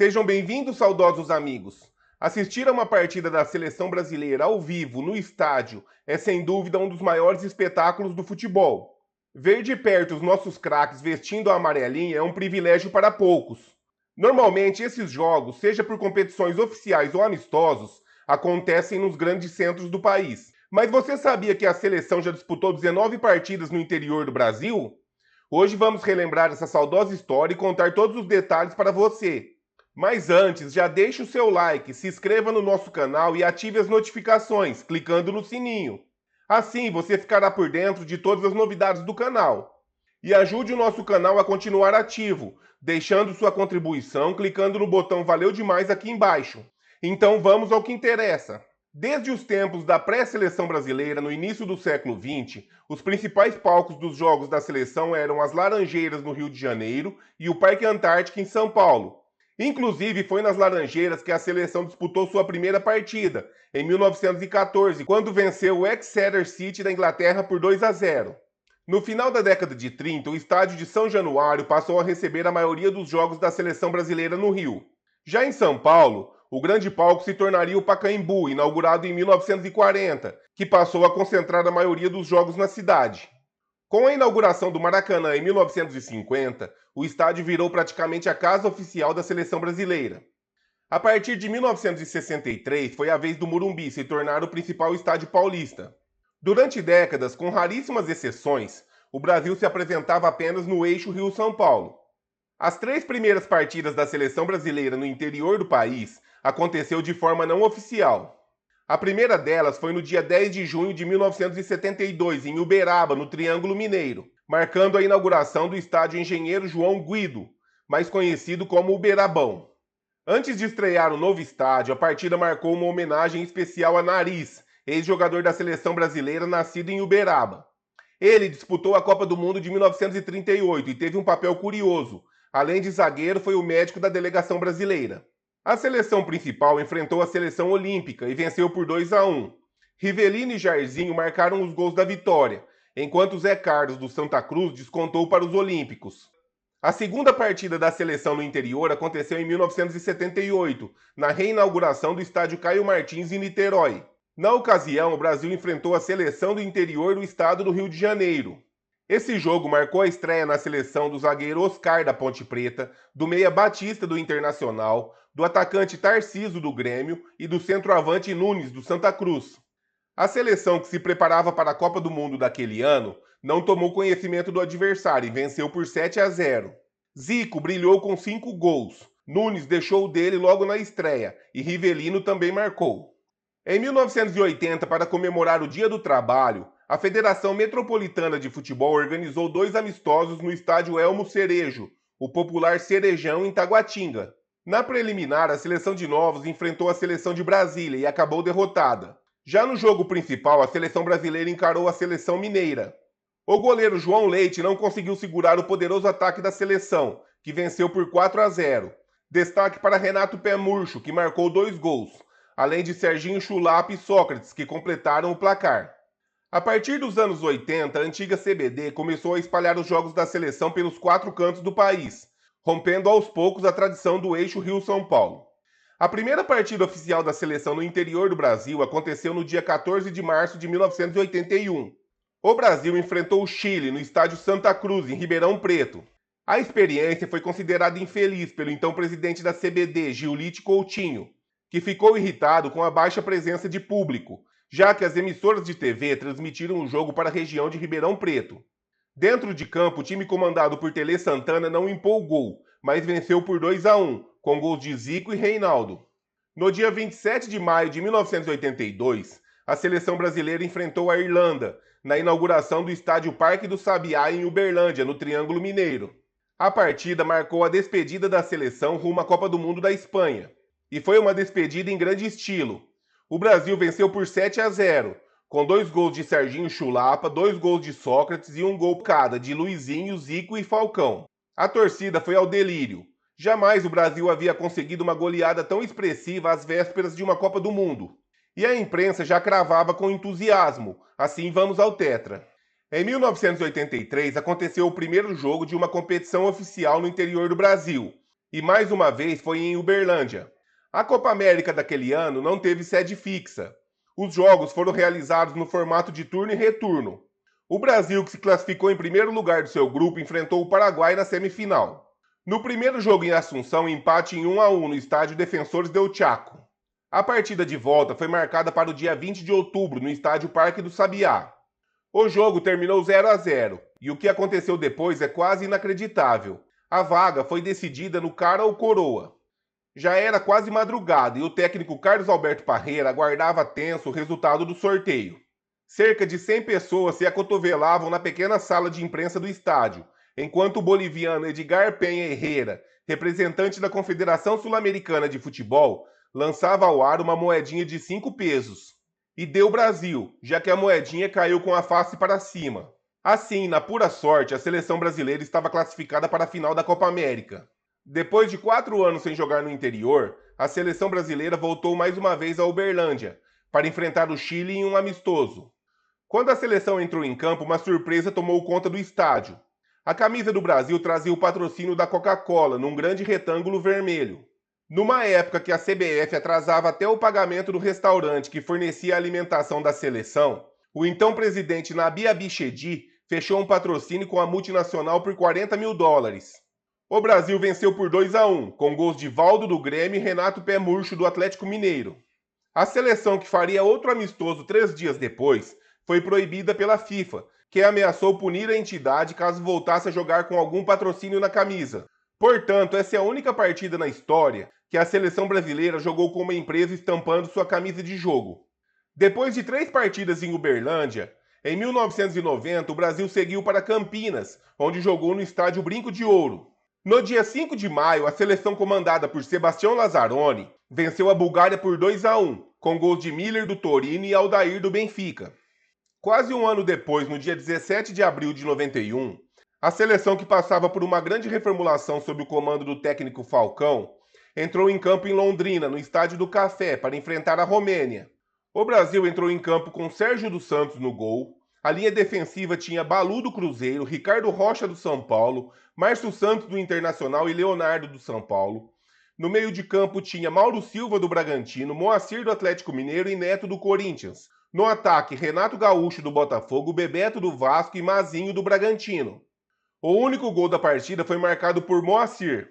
Sejam bem-vindos, saudosos amigos. Assistir a uma partida da seleção brasileira ao vivo, no estádio, é sem dúvida um dos maiores espetáculos do futebol. Ver de perto os nossos craques vestindo a amarelinha é um privilégio para poucos. Normalmente, esses jogos, seja por competições oficiais ou amistosos, acontecem nos grandes centros do país. Mas você sabia que a seleção já disputou 19 partidas no interior do Brasil? Hoje vamos relembrar essa saudosa história e contar todos os detalhes para você. Mas antes, já deixe o seu like, se inscreva no nosso canal e ative as notificações, clicando no sininho. Assim, você ficará por dentro de todas as novidades do canal. E ajude o nosso canal a continuar ativo, deixando sua contribuição clicando no botão Valeu Demais aqui embaixo. Então vamos ao que interessa. Desde os tempos da pré-seleção brasileira, no início do século XX, os principais palcos dos jogos da seleção eram as Laranjeiras, no Rio de Janeiro, e o Parque Antártica, em São Paulo. Inclusive, foi nas Laranjeiras que a seleção disputou sua primeira partida, em 1914, quando venceu o Exeter City da Inglaterra por 2-0. No final da década de 30, o estádio de São Januário passou a receber a maioria dos jogos da seleção brasileira no Rio. Já em São Paulo, o grande palco se tornaria o Pacaembu, inaugurado em 1940, que passou a concentrar a maioria dos jogos na cidade. Com a inauguração do Maracanã em 1950, o estádio virou praticamente a casa oficial da seleção brasileira. A partir de 1963, foi a vez do Morumbi se tornar o principal estádio paulista. Durante décadas, com raríssimas exceções, o Brasil se apresentava apenas no eixo Rio-São Paulo. As 3 primeiras partidas da seleção brasileira no interior do país aconteceu de forma não oficial. A primeira delas foi no dia 10 de junho de 1972, em Uberaba, no Triângulo Mineiro, marcando a inauguração do estádio Engenheiro João Guido, mais conhecido como Uberabão. Antes de estrear o novo estádio, a partida marcou uma homenagem especial a Nariz, ex-jogador da seleção brasileira nascido em Uberaba. Ele disputou a Copa do Mundo de 1938 e teve um papel curioso. Além de zagueiro, foi o médico da delegação brasileira. A seleção principal enfrentou a seleção olímpica e venceu por 2-1. Rivelino e Jairzinho marcaram os gols da vitória, enquanto Zé Carlos do Santa Cruz descontou para os olímpicos. A segunda partida da seleção no interior aconteceu em 1978, na reinauguração do estádio Caio Martins em Niterói. Na ocasião, o Brasil enfrentou a seleção do interior do estado do Rio de Janeiro. Esse jogo marcou a estreia na seleção do zagueiro Oscar da Ponte Preta, do meia Batista do Internacional, do atacante Tarciso do Grêmio e do centroavante Nunes do Santa Cruz. A seleção que se preparava para a Copa do Mundo daquele ano não tomou conhecimento do adversário e venceu por 7-0. Zico brilhou com 5 gols, Nunes deixou o dele logo na estreia e Rivelino também marcou. Em 1980, para comemorar o Dia do Trabalho, a Federação Metropolitana de Futebol organizou 2 amistosos no estádio Elmo Cerejo, o popular Cerejão, em Taguatinga. Na preliminar, a seleção de Novos enfrentou a seleção de Brasília e acabou derrotada. Já no jogo principal, a seleção brasileira encarou a seleção mineira. O goleiro João Leite não conseguiu segurar o poderoso ataque da seleção, que venceu por 4-0. Destaque para Renato Pé Murcho, que marcou 2 gols, além de Serginho Chulapa e Sócrates, que completaram o placar. A partir dos anos 80, a antiga CBD começou a espalhar os jogos da seleção pelos 4 cantos do país, rompendo aos poucos a tradição do eixo Rio-São Paulo. A primeira partida oficial da seleção no interior do Brasil aconteceu no dia 14 de março de 1981. O Brasil enfrentou o Chile no estádio Santa Cruz, em Ribeirão Preto. A experiência foi considerada infeliz pelo então presidente da CBD, Giulite Coutinho, que ficou irritado com a baixa presença de público, já que as emissoras de TV transmitiram o jogo para a região de Ribeirão Preto. Dentro de campo, o time comandado por Tele Santana não empolgou, mas venceu por 2-1, com gols de Zico e Reinaldo. No dia 27 de maio de 1982, a seleção brasileira enfrentou a Irlanda, na inauguração do estádio Parque do Sabiá, em Uberlândia, no Triângulo Mineiro. A partida marcou a despedida da seleção rumo à Copa do Mundo da Espanha, e foi uma despedida em grande estilo. O Brasil venceu por 7-0, com 2 gols de Serginho Chulapa, 2 gols de Sócrates e 1 gol cada de Luizinho, Zico e Falcão. A torcida foi ao delírio. Jamais o Brasil havia conseguido uma goleada tão expressiva às vésperas de uma Copa do Mundo. E a imprensa já cravava com entusiasmo: assim vamos ao Tetra. Em 1983, aconteceu o primeiro jogo de uma competição oficial no interior do Brasil, e mais uma vez foi em Uberlândia. A Copa América daquele ano não teve sede fixa. Os jogos foram realizados no formato de turno e retorno. O Brasil, que se classificou em primeiro lugar do seu grupo, enfrentou o Paraguai na semifinal. No primeiro jogo em Assunção, empate em 1-1 no estádio Defensores del Chaco. A partida de volta foi marcada para o dia 20 de outubro no estádio Parque do Sabiá. O jogo terminou 0-0 e o que aconteceu depois é quase inacreditável. A vaga foi decidida no cara ou coroa. Já era quase madrugada e o técnico Carlos Alberto Parreira aguardava tenso o resultado do sorteio. Cerca de 100 pessoas se acotovelavam na pequena sala de imprensa do estádio, enquanto o boliviano Edgar Penha Herrera, representante da Confederação Sul-Americana de Futebol, lançava ao ar uma moedinha de 5 pesos. E deu Brasil, já que a moedinha caiu com a face para cima. Assim, na pura sorte, a seleção brasileira estava classificada para a final da Copa América. Depois de 4 anos sem jogar no interior, a seleção brasileira voltou mais uma vez a Uberlândia, para enfrentar o Chile em um amistoso. Quando a seleção entrou em campo, uma surpresa tomou conta do estádio. A camisa do Brasil trazia o patrocínio da Coca-Cola num grande retângulo vermelho. Numa época que a CBF atrasava até o pagamento do restaurante que fornecia a alimentação da seleção, o então presidente Nabi Abichedi fechou um patrocínio com a multinacional por $40 mil. O Brasil venceu por 2-1, com gols de Valdo do Grêmio e Renato Pé Murcho do Atlético Mineiro. A seleção, que faria outro amistoso 3 dias depois, foi proibida pela FIFA, que ameaçou punir a entidade caso voltasse a jogar com algum patrocínio na camisa. Portanto, essa é a única partida na história que a seleção brasileira jogou com uma empresa estampando sua camisa de jogo. Depois de 3 partidas em Uberlândia, em 1990 o Brasil seguiu para Campinas, onde jogou no estádio Brinco de Ouro. No dia 5 de maio, a seleção comandada por Sebastião Lazzaroni venceu a Bulgária por 2-1, com gols de Miller do Torino e Aldair do Benfica. Quase um ano depois, no dia 17 de abril de 91, a seleção, que passava por uma grande reformulação sob o comando do técnico Falcão, entrou em campo em Londrina, no Estádio do Café, para enfrentar a Romênia. O Brasil entrou em campo com Sérgio dos Santos no gol. A linha defensiva tinha Balu do Cruzeiro, Ricardo Rocha do São Paulo, Márcio Santos do Internacional e Leonardo do São Paulo. No meio de campo tinha Mauro Silva do Bragantino, Moacir do Atlético Mineiro e Neto do Corinthians. No ataque, Renato Gaúcho do Botafogo, Bebeto do Vasco e Mazinho do Bragantino. O único gol da partida foi marcado por Moacir.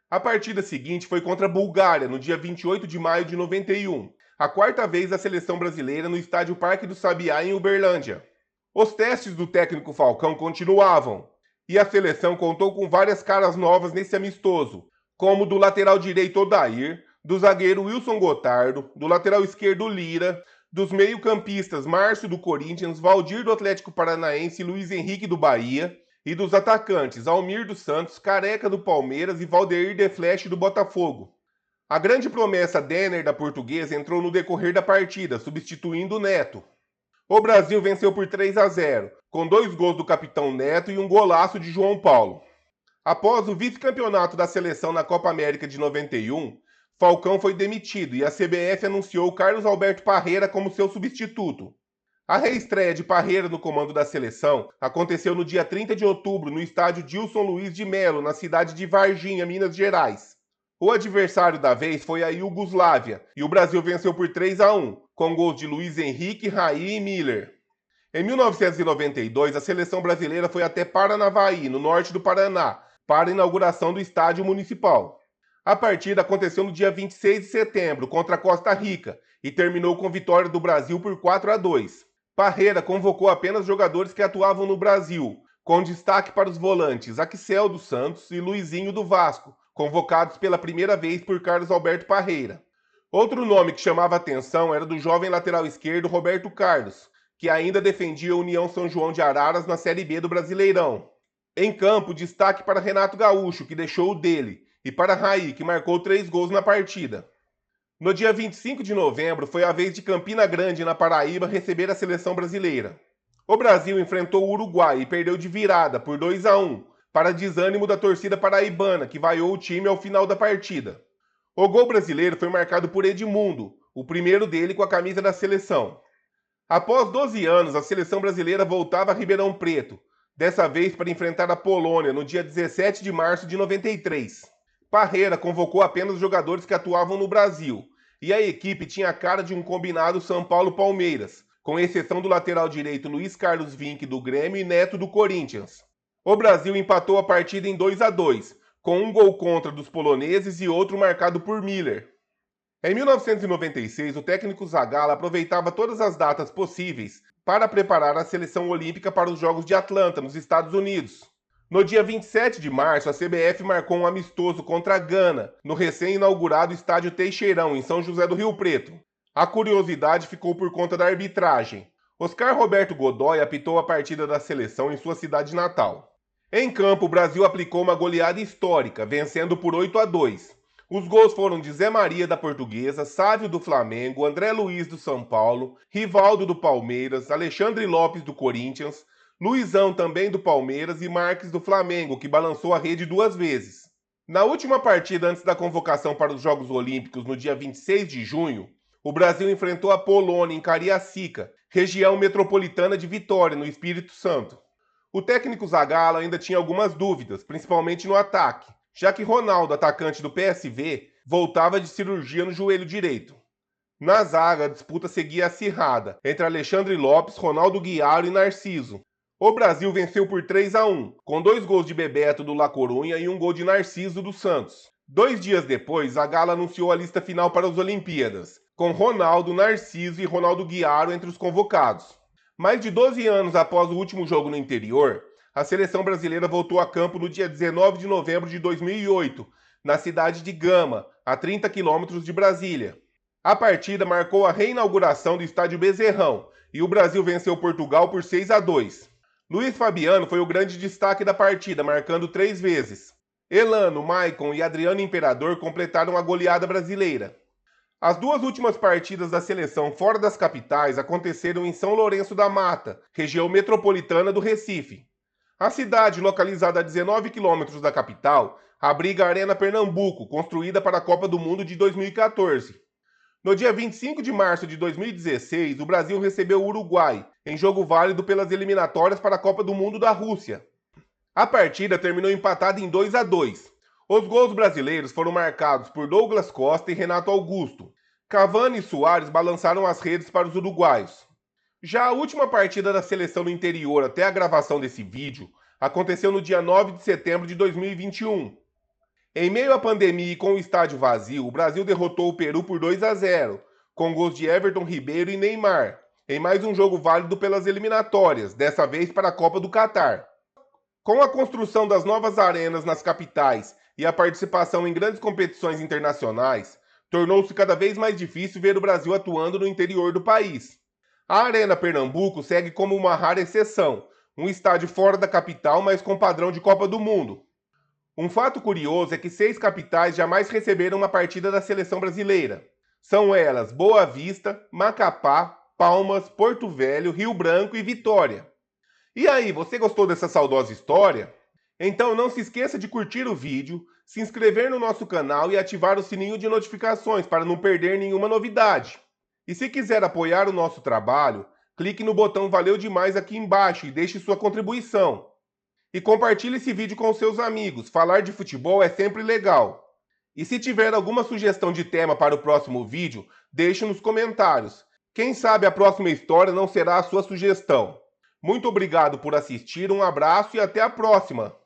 A partida seguinte foi contra a Bulgária, no dia 28 de maio de 91, a 4ª vez da seleção brasileira no estádio Parque do Sabiá, em Uberlândia. Os testes do técnico Falcão continuavam, e a seleção contou com várias caras novas nesse amistoso, como do lateral direito Odair, do zagueiro Wilson Gotardo, do lateral esquerdo Lira, dos meio-campistas Márcio do Corinthians, Valdir do Atlético Paranaense e Luiz Henrique do Bahia, e dos atacantes Almir dos Santos, Careca do Palmeiras e Valdeir de Fleche do Botafogo. A grande promessa Denner da Portuguesa entrou no decorrer da partida, substituindo o Neto. O Brasil venceu por 3-0, com 2 gols do capitão Neto e um golaço de João Paulo. Após o vice-campeonato da seleção na Copa América de 91, Falcão foi demitido e a CBF anunciou Carlos Alberto Parreira como seu substituto. A reestreia de Parreira no comando da seleção aconteceu no dia 30 de outubro no estádio Dilson Luiz de Melo, na cidade de Varginha, Minas Gerais. O adversário da vez foi a Iugoslávia e o Brasil venceu por 3-1, com gols de Luiz Henrique, Raí e Miller. Em 1992, a seleção brasileira foi até Paranavaí, no norte do Paraná, para a inauguração do estádio municipal. A partida aconteceu no dia 26 de setembro, contra a Costa Rica, e terminou com vitória do Brasil por 4-2. Parreira convocou apenas jogadores que atuavam no Brasil, com destaque para os volantes Axel dos Santos e Luizinho do Vasco, convocados pela primeira vez por Carlos Alberto Parreira. Outro nome que chamava atenção era do jovem lateral esquerdo Roberto Carlos, que ainda defendia a União São João de Araras na Série B do Brasileirão. Em campo, destaque para Renato Gaúcho, que deixou o dele, e para Raí, que marcou 3 gols na partida. No dia 25 de novembro, foi a vez de Campina Grande, na Paraíba, receber a seleção brasileira. O Brasil enfrentou o Uruguai e perdeu de virada por 2-1, para desânimo da torcida paraibana, que vaiou o time ao final da partida. O gol brasileiro foi marcado por Edmundo, o primeiro dele com a camisa da seleção. Após 12 anos, a seleção brasileira voltava a Ribeirão Preto, dessa vez para enfrentar a Polônia no dia 17 de março de 93. Parreira convocou apenas jogadores que atuavam no Brasil, e a equipe tinha a cara de um combinado São Paulo-Palmeiras, com exceção do lateral direito Luiz Carlos Vinck do Grêmio e Neto do Corinthians. O Brasil empatou a partida em 2-2, com um gol contra dos poloneses e outro marcado por Miller. Em 1996, o técnico Zagallo aproveitava todas as datas possíveis para preparar a seleção olímpica para os Jogos de Atlanta, nos Estados Unidos. No dia 27 de março, a CBF marcou um amistoso contra a Gana, no recém-inaugurado Estádio Teixeirão, em São José do Rio Preto. A curiosidade ficou por conta da arbitragem. Oscar Roberto Godoy apitou a partida da seleção em sua cidade natal. Em campo, o Brasil aplicou uma goleada histórica, vencendo por 8-2. Os gols foram de Zé Maria da Portuguesa, Sávio do Flamengo, André Luiz do São Paulo, Rivaldo do Palmeiras, Alexandre Lopes do Corinthians, Luizão também do Palmeiras e Marques do Flamengo, que balançou a rede 2 vezes. Na última partida antes da convocação para os Jogos Olímpicos, no dia 26 de junho, o Brasil enfrentou a Polônia em Cariacica, região metropolitana de Vitória, no Espírito Santo. O técnico Zagallo ainda tinha algumas dúvidas, principalmente no ataque, já que Ronaldo, atacante do PSV, voltava de cirurgia no joelho direito. Na zaga, a disputa seguia acirrada entre Alexandre Lopes, Ronaldo Guiaro e Narciso. O Brasil venceu por 3-1, com 2 gols de Bebeto do La Corunha e um gol de Narciso do Santos. 2 dias depois, Zagallo anunciou a lista final para as Olimpíadas, com Ronaldo, Narciso e Ronaldo Guiaro entre os convocados. Mais de 12 anos após o último jogo no interior, a seleção brasileira voltou a campo no dia 19 de novembro de 2008, na cidade de Gama, a 30 quilômetros de Brasília. A partida marcou a reinauguração do estádio Bezerrão e o Brasil venceu Portugal por 6-2. Luiz Fabiano foi o grande destaque da partida, marcando 3 vezes. Elano, Maicon e Adriano Imperador completaram a goleada brasileira. As 2 últimas partidas da seleção fora das capitais aconteceram em São Lourenço da Mata, região metropolitana do Recife. A cidade, localizada a 19 quilômetros da capital, abriga a Arena Pernambuco, construída para a Copa do Mundo de 2014. No dia 25 de março de 2016, o Brasil recebeu o Uruguai, em jogo válido pelas eliminatórias para a Copa do Mundo da Rússia. A partida terminou empatada em 2-2. Os gols brasileiros foram marcados por Douglas Costa e Renato Augusto. Cavani e Suárez balançaram as redes para os uruguaios. Já a última partida da seleção no interior até a gravação desse vídeo aconteceu no dia 9 de setembro de 2021. Em meio à pandemia e com o estádio vazio, o Brasil derrotou o Peru por 2-0, com gols de Everton Ribeiro e Neymar, em mais um jogo válido pelas eliminatórias, dessa vez para a Copa do Catar. Com a construção das novas arenas nas capitais e a participação em grandes competições internacionais, tornou-se cada vez mais difícil ver o Brasil atuando no interior do país. A Arena Pernambuco segue como uma rara exceção, um estádio fora da capital, mas com padrão de Copa do Mundo. Um fato curioso é que 6 capitais jamais receberam uma partida da seleção brasileira. São elas Boa Vista, Macapá, Palmas, Porto Velho, Rio Branco e Vitória. E aí, você gostou dessa saudosa história? Então não se esqueça de curtir o vídeo, se inscrever no nosso canal e ativar o sininho de notificações para não perder nenhuma novidade. E se quiser apoiar o nosso trabalho, clique no botão Valeu Demais aqui embaixo e deixe sua contribuição. E compartilhe esse vídeo com seus amigos, falar de futebol é sempre legal. E se tiver alguma sugestão de tema para o próximo vídeo, deixe nos comentários. Quem sabe a próxima história não será a sua sugestão. Muito obrigado por assistir, um abraço e até a próxima!